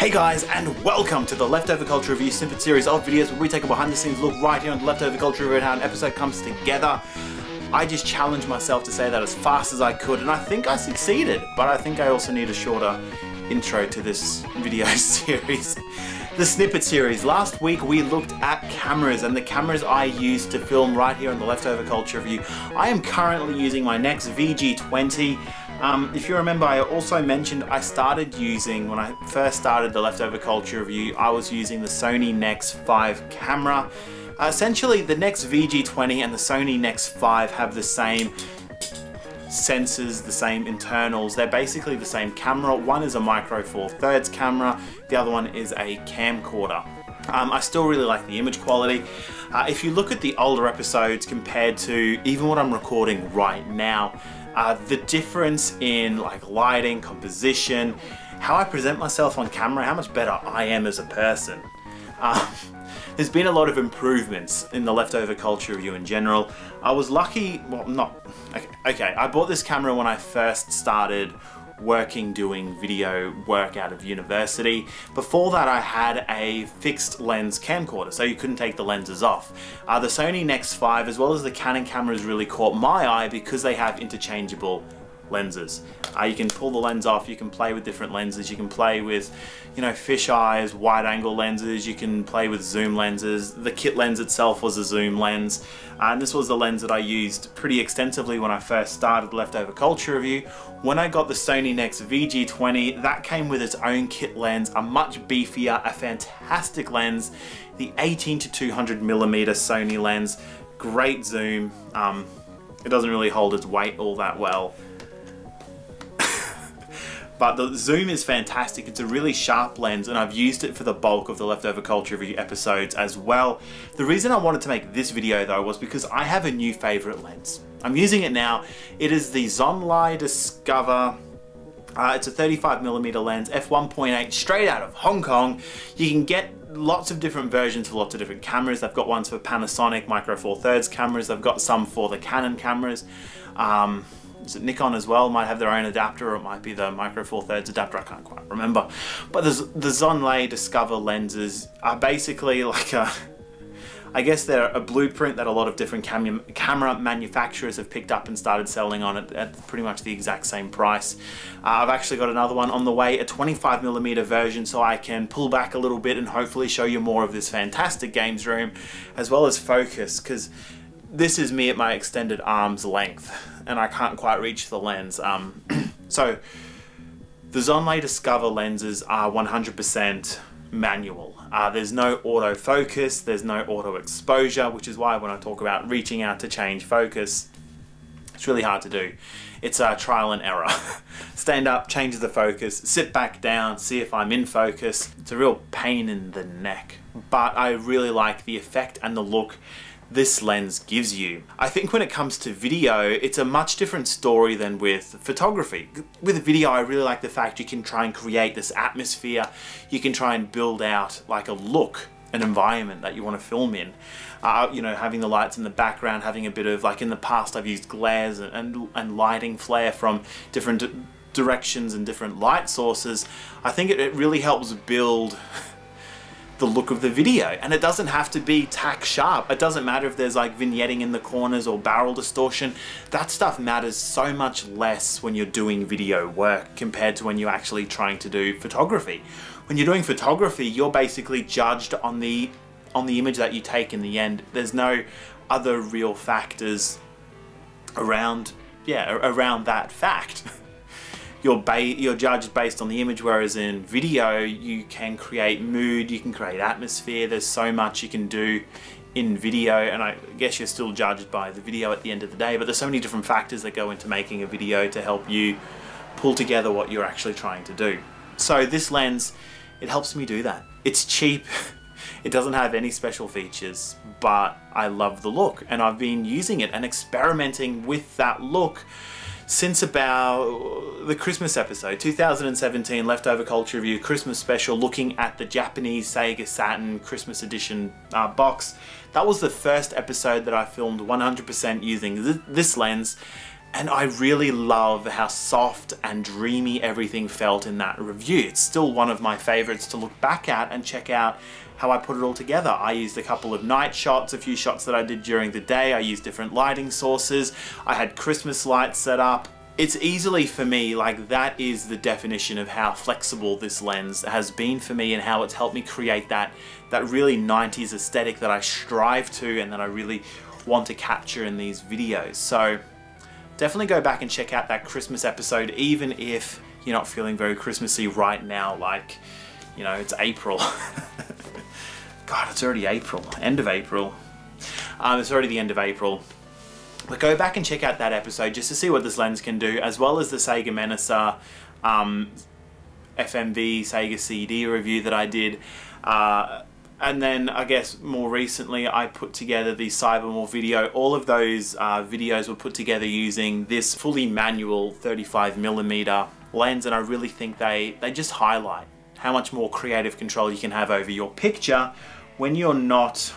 Hey guys, and welcome to the Leftover Culture Review Snippet series of videos where we take a behind the scenes look right here on the Leftover Culture Review at how an episode comes together. I just challenged myself to say that as fast as I could, and I think I succeeded, but I think I also need a shorter intro to this video series. The Snippet series. Last week we looked at cameras and the cameras I used to film right here on the Leftover Culture Review. I am currently using my NEX VG20. If you remember, I also mentioned I started using, when I first started the Leftover Culture Review, I was using the Sony NEX 5 camera. Essentially, the NEX VG20 and the Sony NEX 5 have the same sensors, the same internals. They're basically the same camera. One is a micro four thirds camera, the other one is a camcorder. I still really like the image quality. If you look at the older episodes compared to even what I'm recording right now, the difference in like lighting, composition, how I present myself on camera, how much better I am as a person. There's been a lot of improvements in the Leftover Culture Review in general. I was lucky, well not, okay, I bought this camera when I first started working doing video work out of university. Before that I had a fixed lens camcorder, so you couldn't take the lenses off. The Sony NEX 5 as well as the Canon cameras really caught my eye because they have interchangeable lenses. You can pull the lens off, you can play with different lenses, you can play with, you know, fisheyes, wide angle lenses, you can play with zoom lenses. The kit lens itself was a zoom lens, and this was the lens that I used pretty extensively when I first started Leftover Culture Review. When I got the Sony NEX VG20, that came with its own kit lens, a much beefier, a fantastic lens, the 18 to 200mm Sony lens, great zoom. It doesn't really hold its weight all that well. But the zoom is fantastic. It's a really sharp lens and I've used it for the bulk of the Leftover Culture Review episodes as well. The reason I wanted to make this video though was because I have a new favorite lens. I'm using it now. It is the Zonlai Discover. It's a 35mm lens, f1.8, straight out of Hong Kong. You can get lots of different versions for lots of different cameras. They've got ones for Panasonic Micro Four Thirds cameras. They've got some for the Canon cameras. Is it Nikon as well? Might have their own adapter, or it might be the Micro Four Thirds adapter, I can't quite remember. But the Zonlai Discover lenses are basically like a, I guess they're a blueprint that a lot of different camera manufacturers have picked up and started selling on it at pretty much the exact same price. I've actually got another one on the way, a 25mm version, so I can pull back a little bit and hopefully show you more of this fantastic games room, as well as focus, because this is me at my extended arm's length and I can't quite reach the lens. So the Zonlai Discover lenses are 100% manual. There's no autofocus, there's no auto exposure, which is why when I talk about reaching out to change focus, it's really hard to do. It's a trial and error. Stand up, change the focus, sit back down, see if I'm in focus. It's a real pain in the neck, but I really like the effect and the look this lens gives you. I think when it comes to video, it's a much different story than with photography. With video, I really like the fact you can try and create this atmosphere. You can try and build out like a look, an environment that you want to film in. You know, having the lights in the background, having a bit of, like in the past I've used glares and lighting flare from different directions and different light sources. I think it really helps build the look of the video, and it doesn't have to be tack sharp. It doesn't matter if there's like vignetting in the corners or barrel distortion. That stuff matters so much less when you're doing video work compared to when you're actually trying to do photography. When you're doing photography, you're basically judged on the image that you take in the end. There's no other real factors around that fact. You're judged based on the image, whereas in video you can create mood, you can create atmosphere. There's so much you can do in video, and I guess you're still judged by the video at the end of the day, but there's so many different factors that go into making a video to help you pull together what you're actually trying to do. So this lens, it helps me do that. It's cheap, it doesn't have any special features, but I love the look, and I've been using it and experimenting with that look since about the Christmas episode, 2017 Leftover Culture Review Christmas special, looking at the Japanese Sega Saturn Christmas edition box. That was the first episode that I filmed 100% using this lens, And I really love how soft and dreamy everything felt in that review. It's still one of my favorites to look back at and check out how I put it all together. I used a couple of night shots, a few shots that I did during the day. I used different lighting sources. I had Christmas lights set up. It's easily, for me, like, that is the definition of how flexible this lens has been for me and how it's helped me create that really 90s aesthetic that I strive to and that I really want to capture in these videos. So definitely go back and check out that Christmas episode, even if you're not feeling very Christmassy right now, like, you know, it's April. God, it's already April, end of April. It's already the end of April. But go back and check out that episode just to see what this lens can do, as well as the Sega Menacer FMV Sega CD review that I did. And then I guess more recently I put together the Cybermore video. All of those videos were put together using this fully manual 35mm lens, and I really think they just highlight how much more creative control you can have over your picture when you're not...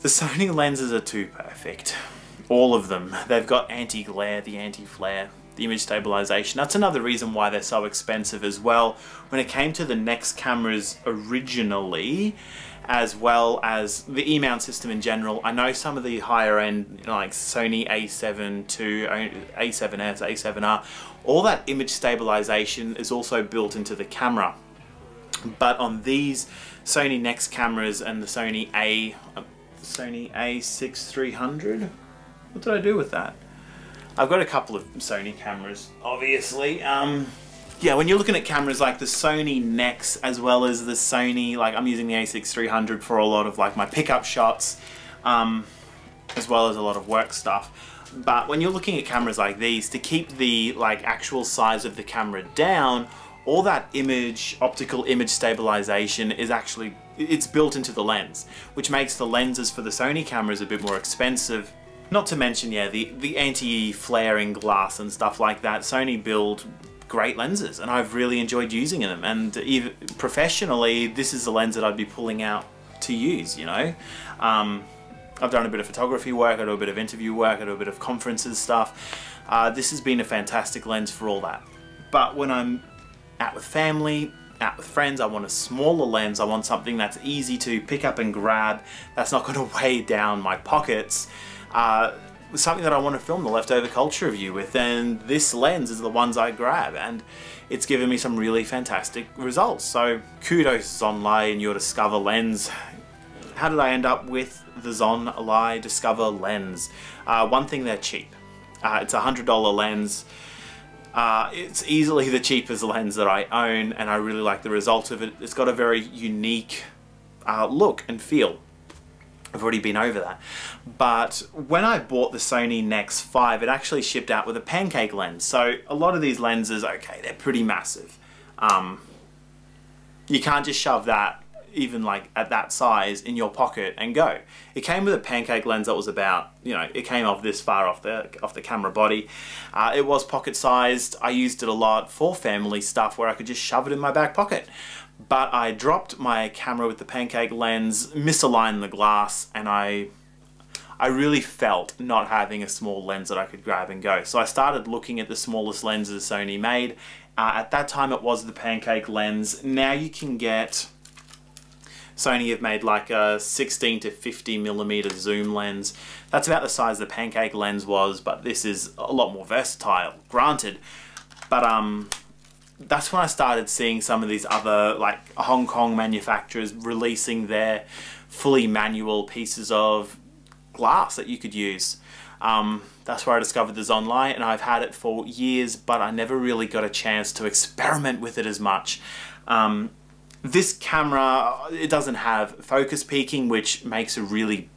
The Sony lenses are too perfect. All of them. They've got anti-glare, the anti-flare, the image stabilisation. That's another reason why they're so expensive as well. When it came to the NEX cameras originally, as well as the E-mount system in general, I know some of the higher end, you know, like Sony A7 II, A7S, A7R, all that image stabilisation is also built into the camera. But on these Sony NEX cameras and the Sony A6300, what did I do with that? I've got a couple of Sony cameras, obviously. Yeah, when you're looking at cameras like the Sony NEX as well as the Sony, like I'm using the A6300 for a lot of like my pickup shots, as well as a lot of work stuff. But when you're looking at cameras like these, to keep the like actual size of the camera down, all that optical image stabilization is actually, it's built into the lens, which makes the lenses for the Sony cameras a bit more expensive. Not to mention, yeah, the anti-flaring glass and stuff like that. Sony build great lenses, and I've really enjoyed using them. And even professionally, this is the lens that I'd be pulling out to use, you know. I've done a bit of photography work, I do a bit of interview work, I do a bit of conferences stuff. This has been a fantastic lens for all that. But when I'm out with family, out with friends, I want a smaller lens. I want something that's easy to pick up and grab, that's not going to weigh down my pockets. Something that I want to film the leftover culture review with, and this lens is the ones I grab, and it's given me some really fantastic results. So kudos Zonlai and your Discover lens. How did I end up with the Zonlai Discover lens? One thing, they're cheap. It's a $100 lens. It's easily the cheapest lens that I own, and I really like the result of it. It's got a very unique look and feel. I've already been over that. But when I bought the Sony NEX 5, it actually shipped out with a pancake lens. So a lot of these lenses, okay, they're pretty massive. You can't just shove that, even like at that size, in your pocket and go. It came with a pancake lens that was about, you know, it came off this far off the camera body. It was pocket sized. I used it a lot for family stuff where I could just shove it in my back pocket. But I dropped my camera with the pancake lens, misaligned the glass, and I really felt not having a small lens that I could grab and go. So I started looking at the smallest lenses Sony made. At that time it was the pancake lens. Now you can get, Sony have made like a 16 to 50mm zoom lens. That's about the size the pancake lens was, but this is a lot more versatile, granted. But that's when I started seeing some of these other like Hong Kong manufacturers releasing their fully manual pieces of glass that you could use. That's where I discovered the Zonlai, and I've had it for years, but I never really got a chance to experiment with it as much. This camera, it doesn't have focus peaking, which makes it really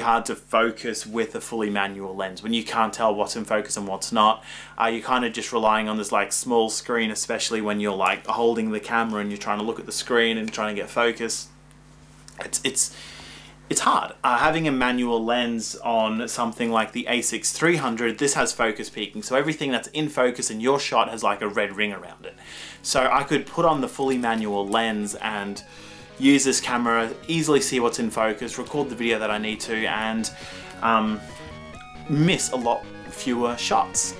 hard to focus with a fully manual lens when you can't tell what's in focus and what's not. You're kind of just relying on this like small screen, especially when you're like holding the camera and you're trying to look at the screen and trying to get focus. It's hard. Having a manual lens on something like the A6300, this has focus peaking, so everything that's in focus in your shot has like a red ring around it. So I could put on the fully manual lens and use this camera, easily see what's in focus, record the video that I need to, and miss a lot fewer shots.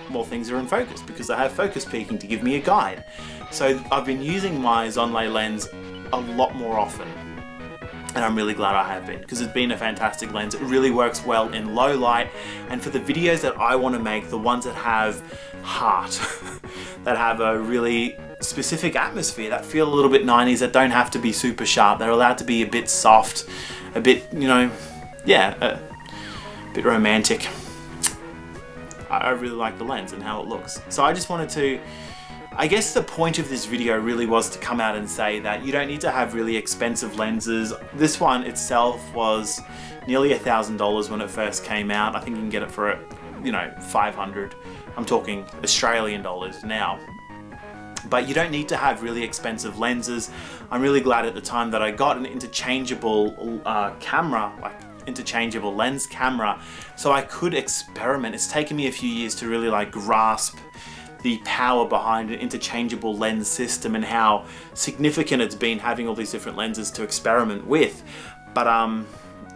More things are in focus because I have focus peaking to give me a guide. So I've been using my Zonlai lens a lot more often, and I'm really glad I have been, because it's been a fantastic lens. It really works well in low light, and for the videos that I want to make, the ones that have heart, that have a really specific atmosphere, that feel a little bit 90s, that don't have to be super sharp, they're allowed to be a bit soft, a bit, you know, yeah, a bit romantic. I really like the lens and how it looks. So I just wanted to, I guess the point of this video really was to come out and say that you don't need to have really expensive lenses. This one itself was nearly $1,000 when it first came out. I think you can get it for, you know, 500. I'm talking Australian dollars now. But you don't need to have really expensive lenses. I'm really glad at the time that I got an interchangeable camera, like interchangeable lens camera, so I could experiment. It's taken me a few years to really like grasp the power behind an interchangeable lens system and how significant it's been having all these different lenses to experiment with. But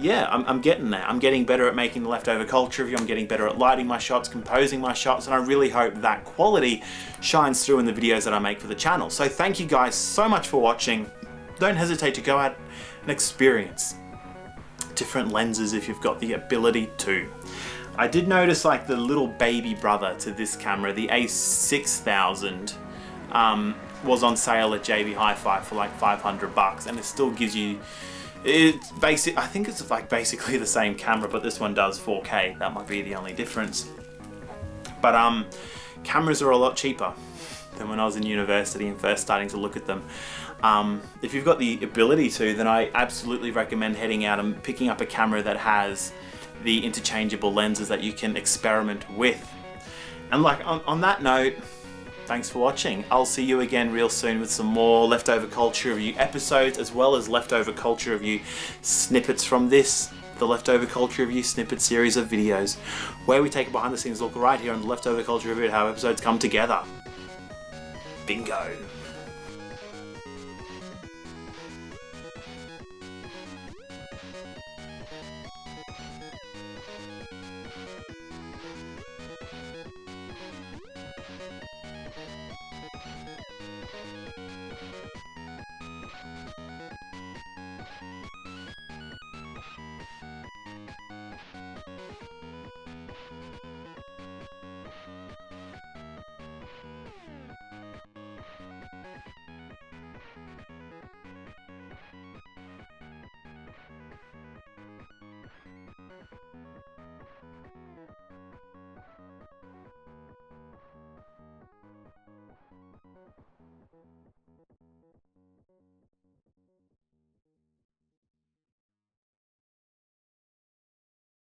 yeah, I'm getting there. I'm getting better at making the leftover culture review. I'm getting better at lighting my shots, composing my shots, and I really hope that quality shines through in the videos that I make for the channel. So thank you guys so much for watching. Don't hesitate to go out and experience different lenses if you've got the ability to. I did notice like the little baby brother to this camera, the A6000, was on sale at JB Hi-Fi for like 500 bucks, and it still gives you, it's basic, I think it's like basically the same camera, but this one does 4K. That might be the only difference. But cameras are a lot cheaper than when I was in university and first starting to look at them. If you've got the ability to, then I absolutely recommend heading out and picking up a camera that has the interchangeable lenses that you can experiment with. And like on that note, thanks for watching. I'll see you again real soon with some more Leftover Culture Review episodes, as well as Leftover Culture Review snippets from this, the Leftover Culture Review snippet series of videos, where we take a behind the scenes look right here on the Leftover Culture Review at how episodes come together. Bingo.